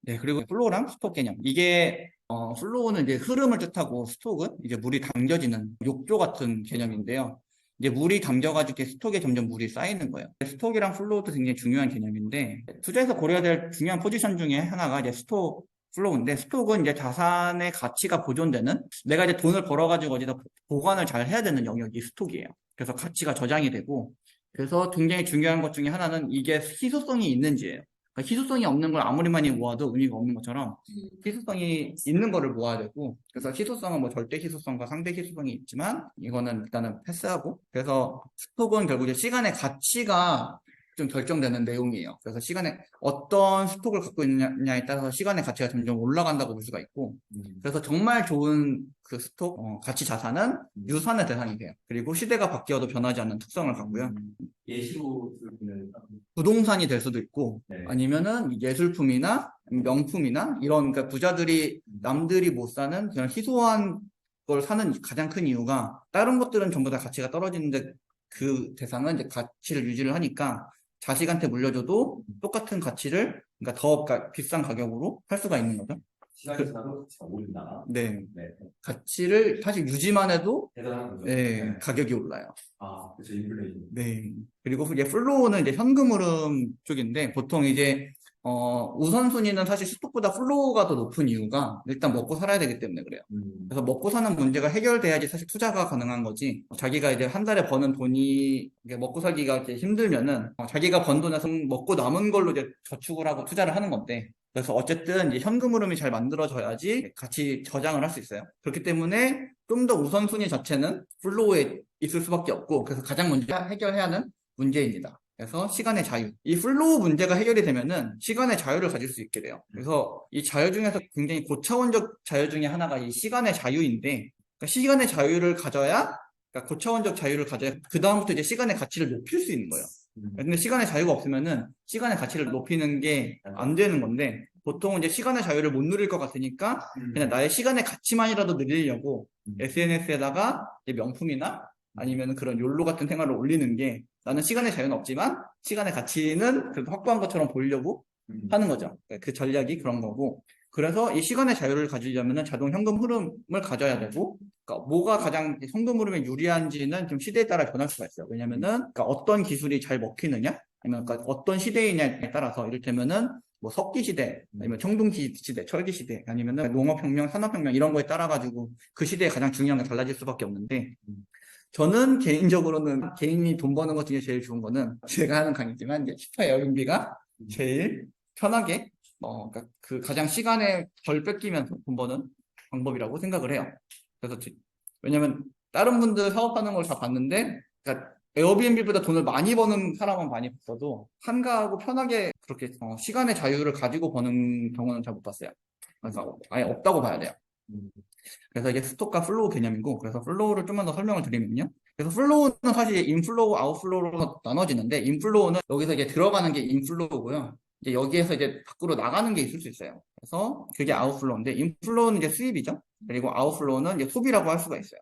네, 그리고 플로우랑 스톡 개념. 이게, 플로우는 이제 흐름을 뜻하고 스톡은 이제 물이 담겨지는 욕조 같은 개념인데요. 이제 물이 담겨가지고 이렇게 스톡에 점점 물이 쌓이는 거예요. 스톡이랑 플로우도 굉장히 중요한 개념인데, 투자에서 고려해야 될 중요한 포지션 중에 하나가 이제 스톡, 플로우인데, 스톡은 이제 자산의 가치가 보존되는, 내가 이제 돈을 벌어가지고 어디다 보관을 잘 해야 되는 영역이 스톡이에요. 그래서 가치가 저장이 되고, 그래서 굉장히 중요한 것 중에 하나는 이게 희소성이 있는지예요. 그러니까 희소성이 없는 걸 아무리 많이 모아도 의미가 없는 것처럼 희소성이 있는 거를 모아야 되고, 그래서 희소성은 뭐 절대 희소성과 상대 희소성이 있지만 이거는 일단은 패스하고, 그래서 스톡은 결국 이제 시간의 가치가 좀 결정되는 내용이에요. 그래서 시간에 어떤 스톡을 갖고 있느냐에 따라서 시간의 가치가 점점 올라간다고 볼 수가 있고, 그래서 정말 좋은 그 스톡, 가치 자산은 유산의 대상이 돼요. 그리고 시대가 바뀌어도 변하지 않는 특성을 갖고요. 예시로 부동산이 될 수도 있고, 네. 아니면은 예술품이나 명품이나 이런, 그러니까 부자들이 남들이 못 사는 그런 희소한 걸 사는 가장 큰 이유가, 다른 것들은 전부 다 가치가 떨어지는데 그 대상은 이제 가치를 유지를 하니까 자식한테 물려줘도 똑같은 가치를, 그러니까 더 비싼 가격으로 팔 수가 있는 거죠. 시간이 지나도 가치가 오른다. 네. 네. 가치를 사실 유지만 해도 대단한 거죠. 네, 가격이 올라요. 아, 그렇죠. 인플레이션. 네. 그리고 이제 플로우는 이제 현금 흐름 쪽인데, 보통 이제 우선순위는 사실 스톡보다 플로우가 더 높은 이유가 일단 먹고 살아야 되기 때문에 그래요. 그래서 먹고 사는 문제가 해결돼야지 사실 투자가 가능한 거지. 자기가 이제 한 달에 버는 돈이 이게 먹고 살기가 이렇게 힘들면은 자기가 번 돈에서 먹고 남은 걸로 이제 저축을 하고 투자를 하는 건데, 그래서 어쨌든 이제 현금 흐름이 잘 만들어져야지 같이 저장을 할 수 있어요. 그렇기 때문에 좀 더 우선순위 자체는 플로우에 있을 수밖에 없고, 그래서 가장 먼저 해결해야 하는 문제입니다. 그래서 시간의 자유. 이 플로우 문제가 해결이 되면은 시간의 자유를 가질 수 있게 돼요. 그래서 이 자유 중에서 굉장히 고차원적 자유 중에 하나가 이 시간의 자유인데, 그러니까 시간의 자유를 가져야, 그러니까 고차원적 자유를 가져야 그 다음부터 이제 시간의 가치를 높일 수 있는 거예요. 근데 시간의 자유가 없으면은 시간의 가치를 높이는 게 안 되는 건데, 보통은 이제 시간의 자유를 못 누릴 것 같으니까 그냥 나의 시간의 가치만이라도 늘리려고 SNS에다가 명품이나 아니면 그런 욜로 같은 생활을 올리는 게, 나는 시간의 자유는 없지만 시간의 가치는 그래도 확보한 것처럼 보이려고 하는 거죠. 그 전략이 그런 거고, 그래서 이 시간의 자유를 가지려면 자동 현금 흐름을 가져야 되고, 그러니까 뭐가 가장 현금 흐름에 유리한지는 좀 시대에 따라 변할 수가 있어요. 왜냐면은 그러니까 어떤 기술이 잘 먹히느냐, 아니면 그러니까 어떤 시대이냐에 따라서, 이를테면은 뭐 석기 시대, 아니면 청동기 시대, 철기 시대, 아니면은 농업혁명, 산업혁명 이런 거에 따라 가지고 그 시대에 가장 중요한 게 달라질 수밖에 없는데, 저는 개인적으로는 개인이 돈 버는 것 중에 제일 좋은 거는 제가 하는 강의지만 이제 슈퍼 에어비앤비가 제일 편하게 그러니까 그 가장 시간에 덜 뺏기면서 돈 버는 방법이라고 생각을 해요. 그래서 왜냐면 다른 분들 사업하는 걸 다 봤는데, 그러니까 에어비앤비보다 돈을 많이 버는 사람은 많이 봤어도 한가하고 편하게 그렇게 시간의 자유를 가지고 버는 경우는 잘 못 봤어요. 그래서 아예 없다고 봐야 돼요. 그래서 이게 스톡과 플로우 개념이고, 그래서 플로우를 좀만 더 설명을 드리면요. 그래서 플로우는 사실 인플로우, 아웃플로우로 나눠지는데, 인플로우는 여기서 이제 들어가는 게 인플로우고요. 이제 여기에서 이제 밖으로 나가는 게 있을 수 있어요. 그래서 그게 아웃플로우인데, 인플로우는 이제 수입이죠. 그리고 아웃플로우는 이제 소비라고 할 수가 있어요.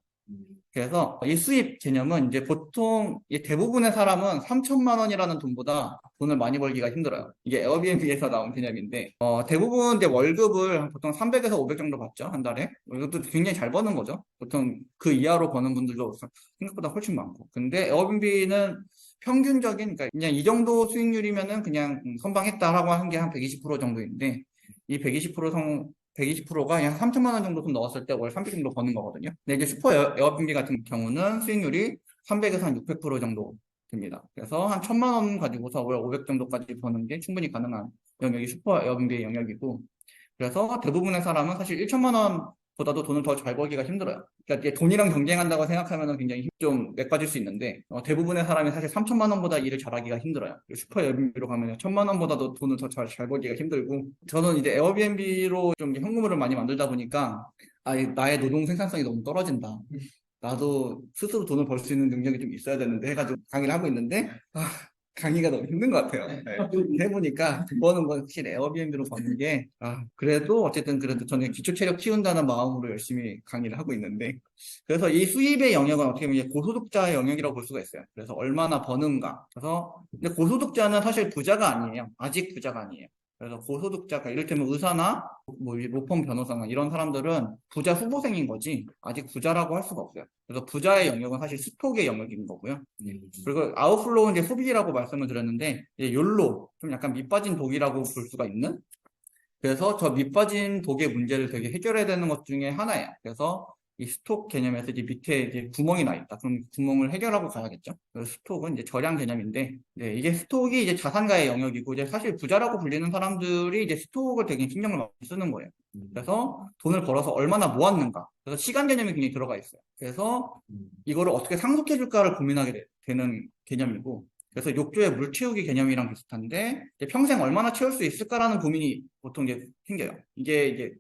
그래서 이 수입 개념은 이제 보통 대부분의 사람은 3천만 원이라는 돈보다 돈을 많이 벌기가 힘들어요. 이게 에어비앤비에서 나온 개념인데, 대부분 이제 월급을 보통 300에서 500 정도 받죠, 한 달에. 이것도 굉장히 잘 버는 거죠. 보통 그 이하로 버는 분들도 생각보다 훨씬 많고. 근데 에어비앤비는 평균적인, 그러니까 그냥 이 정도 수익률이면은 그냥 선방했다라고 하는 게 한 120% 정도인데, 이 120%가 약 3천만 원 정도 돈 넣었을 때 월 300 정도 버는 거거든요. 근데 이제 슈퍼 에어비앤비 같은 경우는 수익률이 300에서 한 600% 정도 됩니다. 그래서 한 1,000만 원 가지고서 월 500 정도까지 버는 게 충분히 가능한 영역이 슈퍼 에어비앤비의 영역이고, 그래서 대부분의 사람은 사실 1천만 원보다도 돈을 더 잘 벌기가 힘들어요. 그러니까 이게 돈이랑 경쟁한다고 생각하면 굉장히 좀 맥빠질 수 있는데, 대부분의 사람이 사실 3천만 원보다 일을 잘하기가 힘들어요. 슈퍼 에어비앤비로 가면 1,000만 원보다도 돈을 더 잘 벌기가 힘들고, 저는 이제 에어비앤비로 좀 현금을 많이 만들다 보니까 나의 노동 생산성이 너무 떨어진다. 나도 스스로 돈을 벌 수 있는 능력이 좀 있어야 되는데 해가지고 강의를 하고 있는데, 강의가 너무 힘든 것 같아요. 해보니까 돈 버는 건 확실히 에어비앤비로 버는 게, 그래도 어쨌든 그래도 저는 기초 체력 키운다는 마음으로 열심히 강의를 하고 있는데, 그래서 이 수입의 영역은 어떻게 보면 이제 고소득자의 영역이라고 볼 수가 있어요. 그래서 얼마나 버는가. 그래서 근데 고소득자는 사실 부자가 아니에요. 아직 부자가 아니에요. 그래서 고소득자, 그러니까 이를테면 의사나 뭐 로펌 변호사나 이런 사람들은 부자 후보생인 거지 아직 부자라고 할 수가 없어요. 그래서 부자의 영역은 사실 스톡의 영역인 거고요. 그리고 아웃플로우는 이제 소비라고 말씀을 드렸는데 이제 욜로 좀 약간 밑빠진 독이라고 볼 수가 있는. 그래서 저 밑빠진 독의 문제를 되게 해결해야 되는 것 중에 하나예요. 그래서 이 스톡 개념에서 이제 밑에 이제 구멍이 나 있다. 그럼 구멍을 해결하고 가야겠죠. 그래서 스톡은 이제 절약 개념인데, 네, 이게 스톡이 이제 자산가의 영역이고, 이제 사실 부자라고 불리는 사람들이 이제 스톡을 되게 신경을 많이 쓰는 거예요. 그래서 돈을 벌어서 얼마나 모았는가. 그래서 시간 개념이 굉장히 들어가 있어요. 그래서 이거를 어떻게 상속해 줄까를 고민하게 되는 개념이고, 그래서 욕조의 물 채우기 개념이랑 비슷한데, 이제 평생 얼마나 채울 수 있을까라는 고민이 보통 이제 생겨요. 이게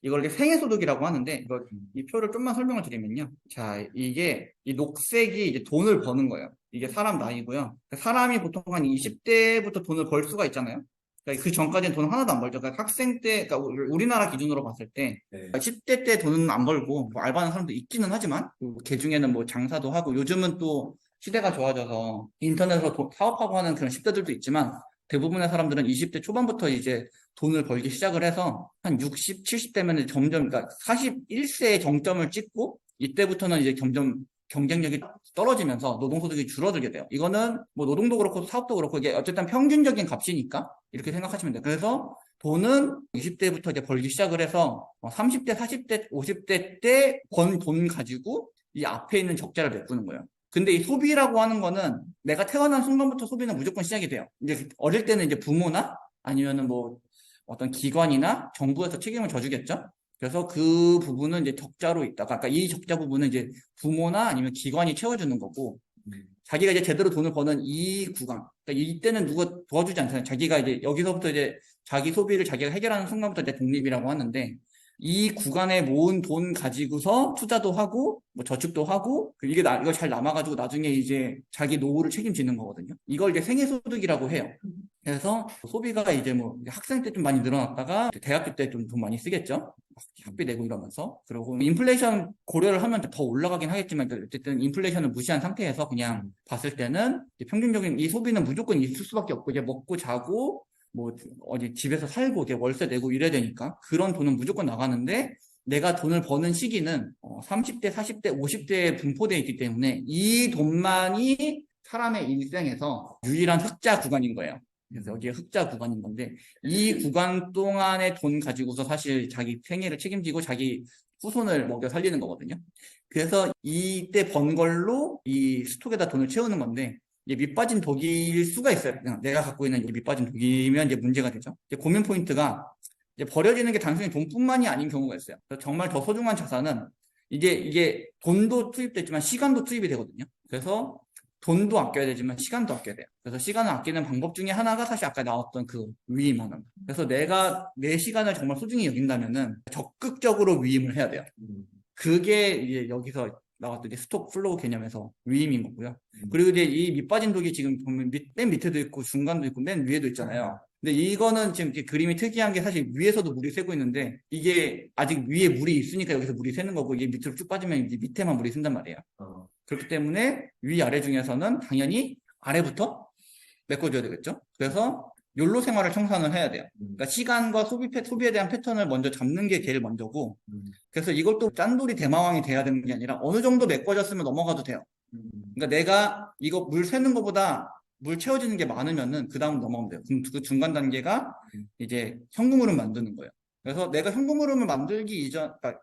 이걸 이제 생애소득이라고 하는데, 이 표를 좀만 설명을 드리면요. 자, 이게, 이 녹색이 이제 돈을 버는 거예요. 이게 사람 나이고요. 사람이 보통 한 20대부터 돈을 벌 수가 있잖아요. 그러니까 그 전까지는 돈 하나도 안 벌죠. 그러니까 학생 때, 그러니까 우리나라 기준으로 봤을 때, 네. 10대 때 돈은 안 벌고, 뭐 알바하는 사람도 있기는 하지만, 걔 중에는 뭐 장사도 하고, 요즘은 또 시대가 좋아져서 인터넷으로 사업하고 하는 그런 10대들도 있지만, 대부분의 사람들은 20대 초반부터 이제 돈을 벌기 시작을 해서 한 60, 70대면 점점, 그러니까 41세의 정점을 찍고 이때부터는 이제 점점 경쟁력이 떨어지면서 노동소득이 줄어들게 돼요. 이거는 뭐 노동도 그렇고 사업도 그렇고 이게 어쨌든 평균적인 값이니까 이렇게 생각하시면 돼요. 그래서 돈은 20대부터 이제 벌기 시작을 해서 30대, 40대, 50대 때 번 돈 가지고 이 앞에 있는 적자를 메꾸는 거예요. 근데 이 소비라고 하는 거는 내가 태어난 순간부터 소비는 무조건 시작이 돼요. 이제 어릴 때는 이제 부모나 아니면은 뭐 어떤 기관이나 정부에서 책임을 져주겠죠? 그래서 그 부분은 이제 적자로 있다가, 그러니까 이 적자 부분은 이제 부모나 아니면 기관이 채워주는 거고, 자기가 이제 제대로 돈을 버는 이 구간, 그러니까 이때는 누가 도와주지 않잖아요. 자기가 이제 여기서부터 이제 자기 소비를 자기가 해결하는 순간부터 이제 독립이라고 하는데, 이 구간에 모은 돈 가지고서 투자도 하고, 뭐 저축도 하고, 이거 잘 남아가지고 나중에 이제 자기 노후를 책임지는 거거든요. 이걸 이제 생애소득이라고 해요. 그래서 소비가 이제 뭐 학생 때 좀 많이 늘어났다가 대학교 때 좀 돈 많이 쓰겠죠. 학비 내고 이러면서. 그리고 인플레이션 고려를 하면 더 올라가긴 하겠지만 어쨌든 인플레이션을 무시한 상태에서 그냥 봤을 때는 평균적인 이 소비는 무조건 있을 수밖에 없고 이제 먹고 자고 뭐 어디 집에서 살고 이제 월세 내고 이래야 되니까 그런 돈은 무조건 나가는데 내가 돈을 버는 시기는 30대, 40대, 50대에 분포되어 있기 때문에 이 돈만이 사람의 일생에서 유일한 흑자 구간인 거예요. 그래서 여기에 흑자 구간인 건데 이 구간 동안의 돈 가지고서 사실 자기 생애를 책임지고 자기 후손을 먹여 살리는 거거든요. 그래서 이때 번 걸로 이 스톡에다 돈을 채우는 건데 이제 밑빠진 독일 수가 있어요. 그냥 내가 갖고 있는 이 밑빠진 독이면 이제 문제가 되죠. 이제 고민 포인트가 이제 버려지는 게 단순히 돈뿐만이 아닌 경우가 있어요. 그래서 정말 더 소중한 자산은 이게 돈도 투입됐지만 시간도 투입이 되거든요. 그래서 돈도 아껴야 되지만 시간도 아껴야 돼요. 그래서 시간을 아끼는 방법 중에 하나가 사실 아까 나왔던 그 위임하는. 그래서 내가 내 시간을 정말 소중히 여긴다면은 적극적으로 위임을 해야 돼요. 그게 이제 여기서 나왔던 이제 스톡 플로우 개념에서 위임인 거고요. 그리고 이제 이 밑빠진 독이 지금 보면 맨 밑에도 있고 중간도 있고 맨 위에도 있잖아요. 근데 이거는 지금 이렇게 그림이 특이한 게 사실 위에서도 물이 새고 있는데 이게 아직 위에 물이 있으니까 여기서 물이 새는 거고 이게 밑으로 쭉 빠지면 이제 밑에만 물이 샌단 말이에요. 그렇기 때문에 위아래 중에서는 당연히 아래부터 메꿔줘야 되겠죠. 그래서 욜로 생활을 청산을 해야 돼요. 그러니까 시간과 소비에 대한 패턴을 먼저 잡는 게 제일 먼저고 그래서 이것도 짠돌이 대마왕이 돼야 되는 게 아니라 어느 정도 메꿔졌으면 넘어가도 돼요. 그러니까 내가 이거 물 새는 것보다 물 채워지는 게 많으면은 그 다음 넘어가면 돼요. 그럼 그 중간 단계가 이제 현금흐름 만드는 거예요. 그래서 내가 현금흐름을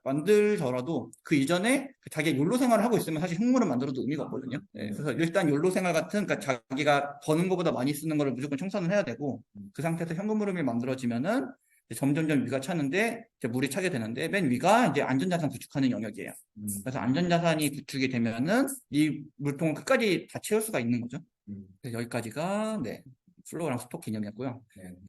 만들더라도 그 이전에 자기가 욜로 생활을 하고 있으면 사실 현금흐름 만들어도 의미가 없거든요. 네, 그래서 일단 욜로 생활 같은, 그러니까 자기가 버는 것보다 많이 쓰는 거를 무조건 청산을 해야 되고 그 상태에서 현금흐름이 만들어지면은 점점점 위가 차는데 이제 물이 차게 되는데 맨 위가 이제 안전자산 구축하는 영역이에요. 그래서 안전자산이 구축이 되면은 이 물통을 끝까지 다 채울 수가 있는 거죠. 그래서 여기까지가 네 플로우랑 스톡 개념이었고요.